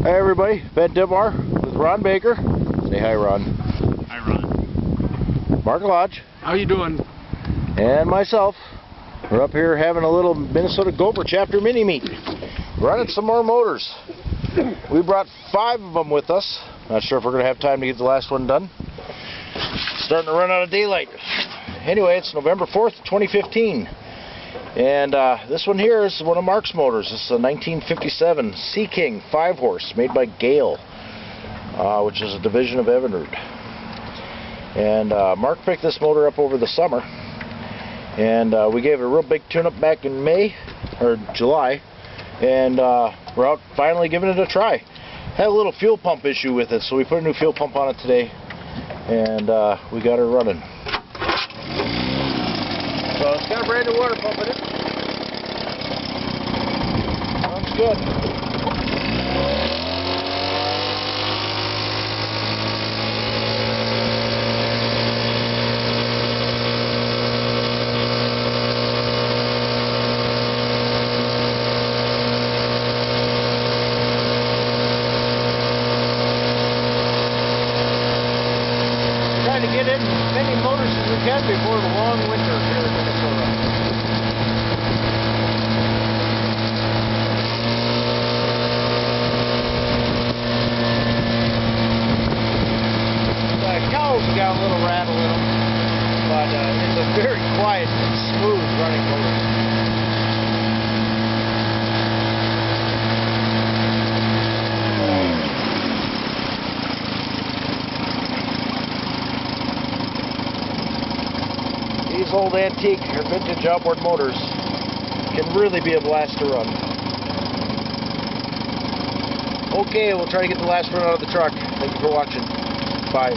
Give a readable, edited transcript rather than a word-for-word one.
Hi everybody, Ben Dimar with Ron Baker. Say hi, Ron. Hi, Ron. Mark Lodge. How you doing? And myself. We're up here having a little Minnesota Gopher chapter mini meet. Running some more motors. We brought 5 of them with us. Not sure if we're going to have time to get the last one done. Starting to run out of daylight. Anyway, it's November 4th, 2015. And this one here is one of Mark's motors. This is a 1957 Sea King 5-horse made by Gale, which is a division of Evinrude. And Mark picked this motor up over the summer, and we gave it a real big tune-up back in May or July, and we're out finally giving it a try. Had a little fuel pump issue with it, so we put a new fuel pump on it today, and we got her running. So it's got a brand new water pump in it. Sounds good. Trying to get in as many motors as we can before the long winter here in Minnesota. Cows have got a little rattle in them, but it's a very quiet and smooth running motor. These old antique or vintage outboard motors can really be a blast to run. Okay, we'll try to get the last one out of the truck. Thank you for watching. Bye.